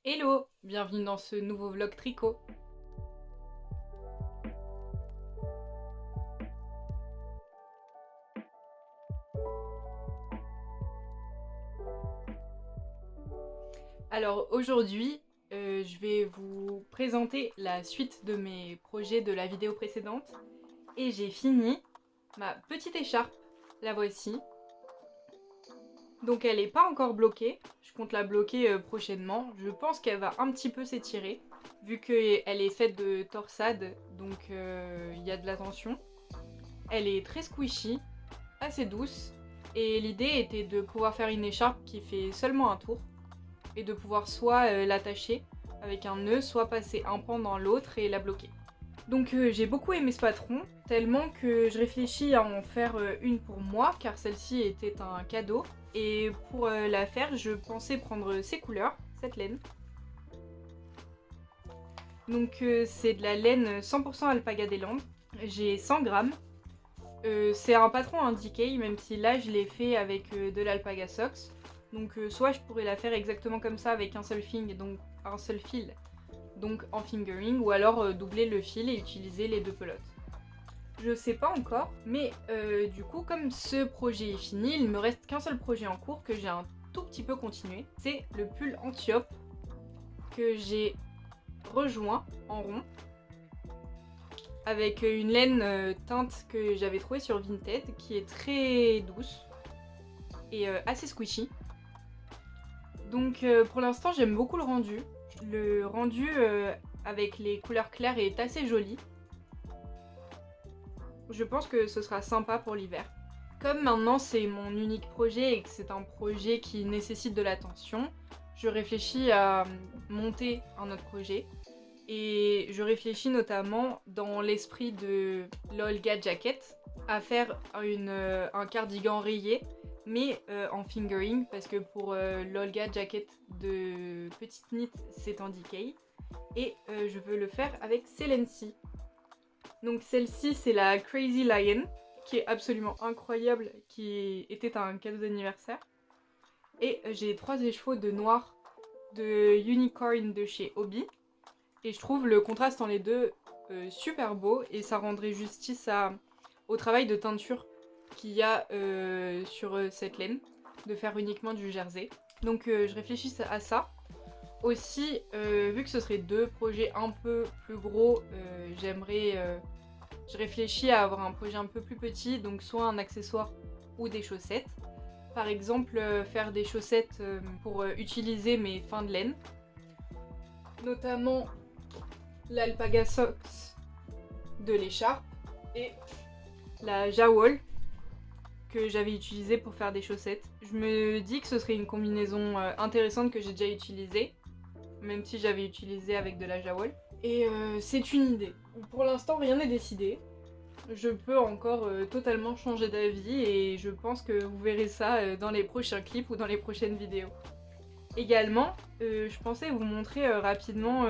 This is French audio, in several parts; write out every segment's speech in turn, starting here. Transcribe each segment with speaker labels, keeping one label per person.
Speaker 1: Hello, bienvenue dans ce nouveau vlog tricot. Alors aujourd'hui, je vais vous présenter la suite de mes projets de la vidéo précédente. Et j'ai fini ma petite écharpe, la voici. Donc elle n'est pas encore bloquée, je compte la bloquer prochainement. Je pense qu'elle va un petit peu s'étirer, vu qu'elle est faite de torsade, donc il y a de la tension. Elle est très squishy, assez douce, et l'idée était de pouvoir faire une écharpe qui fait seulement un tour, et de pouvoir soit l'attacher avec un nœud, soit passer un pan dans l'autre et la bloquer. Donc j'ai beaucoup aimé ce patron, tellement que je réfléchis à en faire une pour moi, car celle-ci était un cadeau. Et pour la faire, je pensais prendre ces couleurs, cette laine. Donc c'est de la laine 100% Alpaga des Landes. J'ai 100 grammes. C'est un patron indiqué, même si là je l'ai fait avec de l'Alpaga Socks. Donc soit je pourrais la faire exactement comme ça avec un seul fil, donc en fingering, ou alors doubler le fil et utiliser les deux pelotes. Je sais pas encore, mais du coup comme ce projet est fini, il me reste qu'un seul projet en cours que j'ai un tout petit peu continué. C'est le pull Antiope que j'ai rejoint en rond avec une laine teinte que j'avais trouvée sur Vinted qui est très douce et assez squishy. Donc pour l'instant j'aime beaucoup le rendu. Le rendu avec les couleurs claires est assez joli. Je pense que ce sera sympa pour l'hiver. Comme maintenant c'est mon unique projet et que c'est un projet qui nécessite de l'attention, je réfléchis à monter un autre projet. Et je réfléchis notamment dans l'esprit de l'Olga Jacket à faire un cardigan rayé, mais en fingering, parce que pour l'Olga Jacket de Petite Knit, c'est en decay. Et je veux le faire avec Celency. Donc celle-ci, c'est la Crazy Lion, qui est absolument incroyable, qui était un cadeau d'anniversaire. Et j'ai 3 écheveaux de noir de Unicorn de chez Hobby. Et je trouve le contraste en les deux super beau, et ça rendrait justice au travail de teinture qu'il y a sur cette laine, de faire uniquement du jersey. Donc je réfléchis à ça. Aussi, vu que ce serait deux projets un peu plus gros, je réfléchis à avoir un projet un peu plus petit, donc soit un accessoire ou des chaussettes. Par exemple, faire des chaussettes pour utiliser mes fins de laine. Notamment l'Alpaga Socks de l'écharpe et la Jawol que j'avais utilisée pour faire des chaussettes. Je me dis que ce serait une combinaison intéressante que j'ai déjà utilisée, même si j'avais utilisé avec de la Jawol. Et c'est une idée. Pour l'instant, rien n'est décidé. Je peux encore totalement changer d'avis et je pense que vous verrez ça dans les prochains clips ou dans les prochaines vidéos. Également, je pensais vous montrer rapidement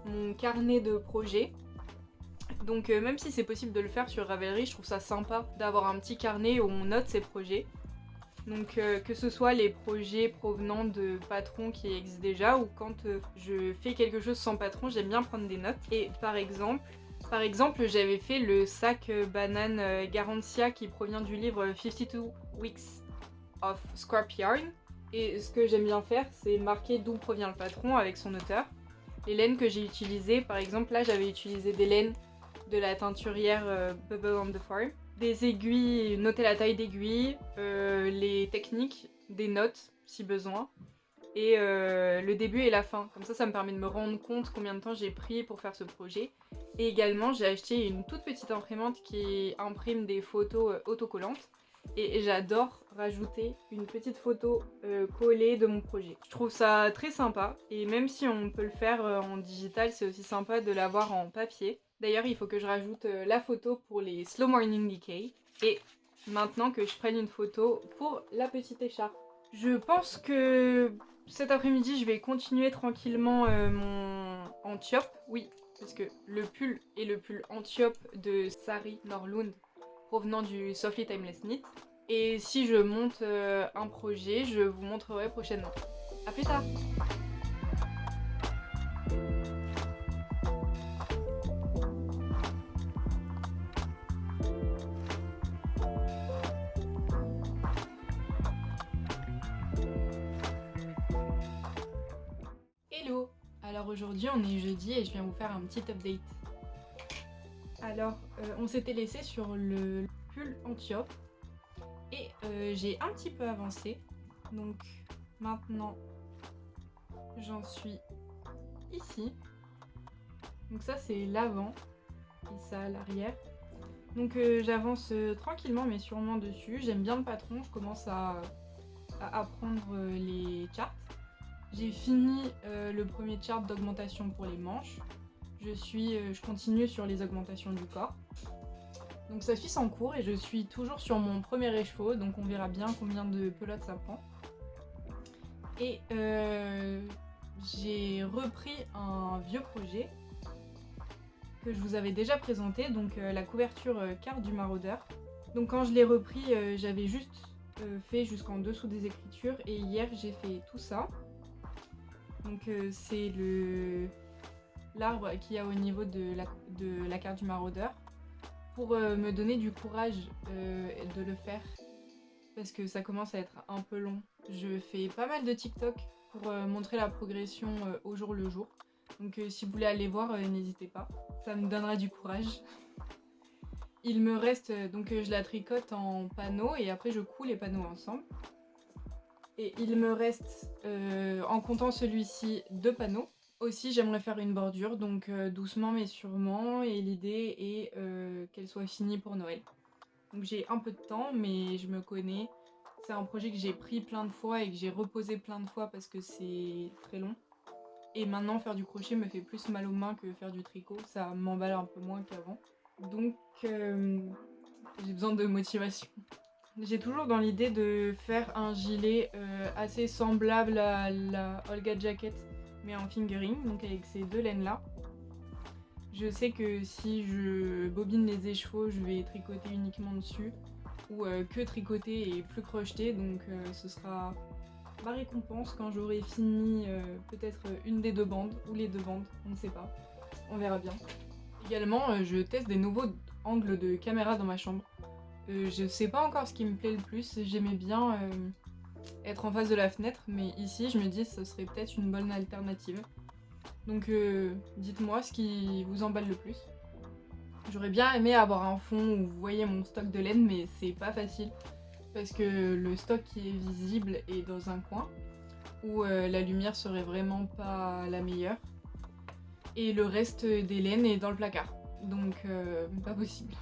Speaker 1: mon carnet de projets. Donc même si c'est possible de le faire sur Ravelry, je trouve ça sympa d'avoir un petit carnet où on note ses projets. Donc que ce soit les projets provenant de patrons qui existent déjà, ou quand je fais quelque chose sans patron, j'aime bien prendre des notes. Et par exemple, j'avais fait le sac banane Garantia qui provient du livre 52 Weeks of Scrap Yarn. Et ce que j'aime bien faire, c'est marquer d'où provient le patron avec son auteur. Les laines que j'ai utilisées, par exemple là j'avais utilisé des laines de la teinturière Bubble on the Farm. Des aiguilles, noter la taille d'aiguille, les techniques, des notes si besoin, et le début et la fin. Comme ça me permet de me rendre compte combien de temps j'ai pris pour faire ce projet. Et également j'ai acheté une toute petite imprimante qui imprime des photos autocollantes. Et j'adore rajouter une petite photo collée de mon projet. Je trouve ça très sympa, et même si on peut le faire en digital, c'est aussi sympa de l'avoir en papier. D'ailleurs, il faut que je rajoute la photo pour les Slow Morning Decay. Et maintenant que je prenne une photo pour la petite écharpe. Je pense que cet après-midi, je vais continuer tranquillement mon Antiope. Oui, parce que le pull est le pull Antiope de Sari Norlund, provenant du Softly Timeless Knit. Et si je monte un projet, je vous montrerai prochainement. A plus tard! Hello! Alors aujourd'hui on est jeudi et je viens vous faire un petit update. Alors on s'était laissé sur le pull Antiope et j'ai un petit peu avancé. Donc maintenant j'en suis ici. Donc ça c'est l'avant et ça l'arrière. Donc j'avance tranquillement mais sûrement dessus. J'aime bien le patron, je commence à apprendre les charts. J'ai fini le premier chart d'augmentation pour les manches. Je continue sur les augmentations du corps. Donc ça suit en cours et je suis toujours sur mon premier écheveau, donc on verra bien combien de pelotes ça prend. Et j'ai repris un vieux projet que je vous avais déjà présenté, donc la couverture carte du maraudeur. Donc quand je l'ai repris, j'avais juste fait jusqu'en dessous des écritures et hier j'ai fait tout ça. Donc c'est l'arbre qu'il y a au niveau de la carte du maraudeur pour me donner du courage de le faire parce que ça commence à être un peu long. Je fais pas mal de TikTok pour montrer la progression au jour le jour. Donc si vous voulez aller voir, n'hésitez pas. Ça me donnera du courage. Il me reste, donc je la tricote en panneaux et après je couds les panneaux ensemble. Et il me reste, en comptant celui-ci, 2 panneaux. Aussi j'aimerais faire une bordure, donc doucement mais sûrement, et l'idée est qu'elle soit finie pour Noël. Donc j'ai un peu de temps mais je me connais. C'est un projet que j'ai pris plein de fois et que j'ai reposé plein de fois parce que c'est très long. Et maintenant faire du crochet me fait plus mal aux mains que faire du tricot, ça m'emballe un peu moins qu'avant. Donc j'ai besoin de motivation. J'ai toujours dans l'idée de faire un gilet assez semblable à la Olga Jacket mais en fingering, donc avec ces 2 laines là. Je sais que si je bobine les écheveaux, je vais tricoter uniquement dessus ou que tricoter et plus crocheter, donc ce sera ma récompense quand j'aurai fini peut-être une des 2 bandes ou les 2 bandes, on ne sait pas, on verra bien. Également je teste des nouveaux angles de caméra dans ma chambre. Je sais pas encore ce qui me plaît le plus, j'aimais bien être en face de la fenêtre, mais ici je me dis que ce serait peut-être une bonne alternative. Donc dites-moi ce qui vous emballe le plus. J'aurais bien aimé avoir un fond où vous voyez mon stock de laine, mais c'est pas facile parce que le stock qui est visible est dans un coin où la lumière serait vraiment pas la meilleure et le reste des laines est dans le placard, donc pas possible.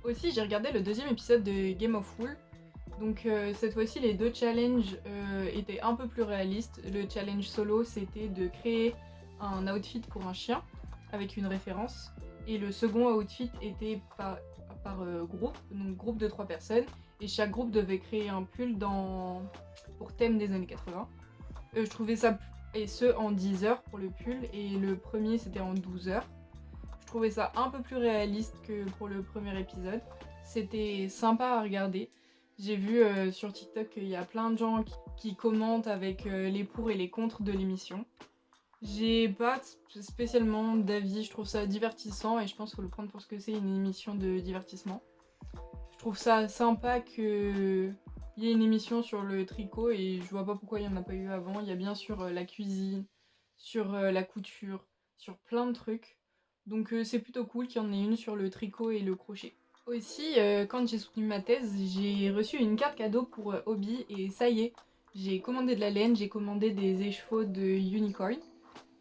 Speaker 1: Aussi j'ai regardé le 2e épisode de Game of Wool, donc cette fois-ci les 2 challenges étaient un peu plus réalistes. Le challenge solo c'était de créer un outfit pour un chien avec une référence et le second outfit était par groupe, donc groupe de 3 personnes et chaque groupe devait créer un pull pour thème des années 80. Je trouvais ça, et ce en 10 heures pour le pull et le premier c'était en 12 heures. Je trouvais ça un peu plus réaliste que pour le premier épisode. C'était sympa à regarder. J'ai vu sur TikTok qu'il y a plein de gens qui commentent avec les pour et les contre de l'émission. J'ai pas spécialement d'avis, je trouve ça divertissant et je pense qu'il faut le prendre pour ce que c'est, une émission de divertissement. Je trouve ça sympa qu'il y ait une émission sur le tricot et je vois pas pourquoi il y en a pas eu avant. Il y a bien sûr la cuisine, sur la couture, sur plein de trucs. Donc c'est plutôt cool qu'il y en ait une sur le tricot et le crochet. Aussi, quand j'ai soutenu ma thèse, j'ai reçu une carte cadeau pour hobby et ça y est, j'ai commandé de la laine, j'ai commandé des écheveaux de Unicorn,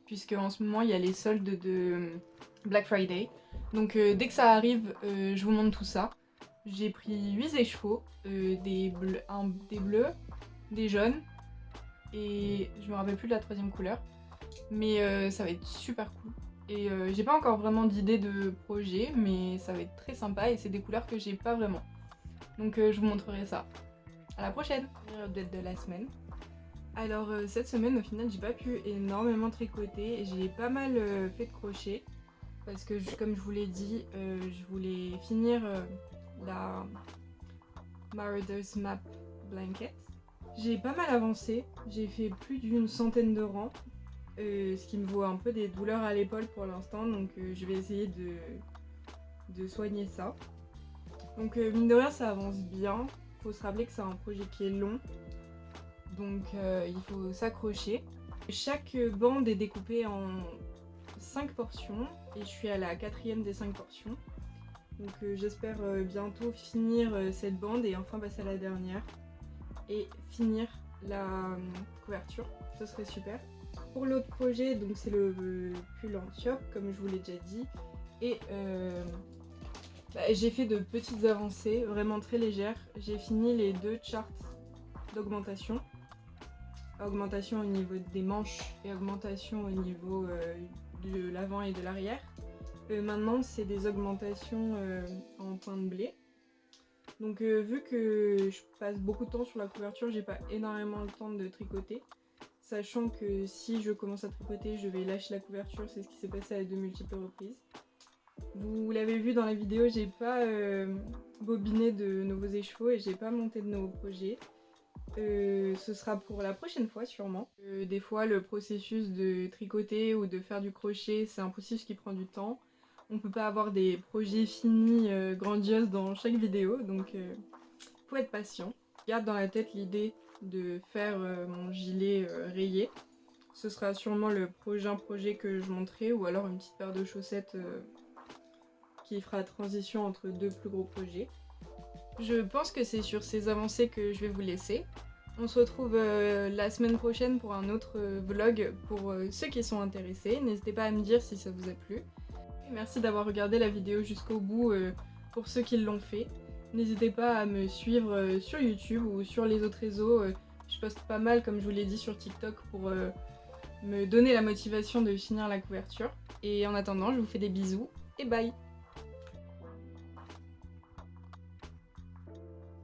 Speaker 1: puisque en ce moment il y a les soldes de Black Friday. Donc dès que ça arrive, je vous montre tout ça. J'ai pris 8 écheveaux, des bleus, des jaunes, et je me rappelle plus de la 3e couleur. Mais ça va être super cool. Et j'ai pas encore vraiment d'idée de projet, mais ça va être très sympa et c'est des couleurs que j'ai pas vraiment. Donc je vous montrerai ça. À la prochaine! Update de la semaine. Alors cette semaine au final j'ai pas pu énormément tricoter, j'ai pas mal fait de crochet parce que comme je vous l'ai dit, je voulais finir la Marauders Map Blanket. J'ai pas mal avancé, j'ai fait plus d'une centaine de rangs, ce qui me vaut un peu des douleurs à l'épaule pour l'instant, donc je vais essayer de soigner ça. Donc mine de rien ça avance bien, faut se rappeler que c'est un projet qui est long. Donc il faut s'accrocher. Chaque bande est découpée en 5 portions et je suis à la 4e des 5 portions. Donc j'espère bientôt finir cette bande et enfin passer à la dernière et finir la couverture, ce serait super. Pour l'autre projet, donc c'est le pull en tiope comme je vous l'ai déjà dit, et j'ai fait de petites avancées vraiment très légères. J'ai fini les 2 charts d'augmentation, augmentation au niveau des manches et augmentation au niveau de l'avant et de l'arrière. Maintenant c'est des augmentations en point de blé. Donc vu que je passe beaucoup de temps sur la couverture, j'ai pas énormément le temps de tricoter. Sachant que si je commence à tricoter, je vais lâcher la couverture, c'est ce qui s'est passé à de multiples reprises. Vous l'avez vu dans la vidéo, j'ai pas bobiné de nouveaux écheveaux et j'ai pas monté de nouveaux projets. Ce sera pour la prochaine fois sûrement. Des fois le processus de tricoter ou de faire du crochet c'est un processus qui prend du temps. On peut pas avoir des projets finis grandioses dans chaque vidéo, donc faut être patient. Je garde dans la tête l'idée de faire mon gilet rayé. Ce sera sûrement le prochain projet que je monterai, ou alors une petite paire de chaussettes qui fera transition entre 2 plus gros projets. Je pense que c'est sur ces avancées que je vais vous laisser. On se retrouve la semaine prochaine pour un autre vlog pour ceux qui sont intéressés. N'hésitez pas à me dire si ça vous a plu. Et merci d'avoir regardé la vidéo jusqu'au bout pour ceux qui l'ont fait. N'hésitez pas à me suivre sur YouTube ou sur les autres réseaux. Je poste pas mal, comme je vous l'ai dit, sur TikTok pour me donner la motivation de finir la couverture. Et en attendant, je vous fais des bisous et bye!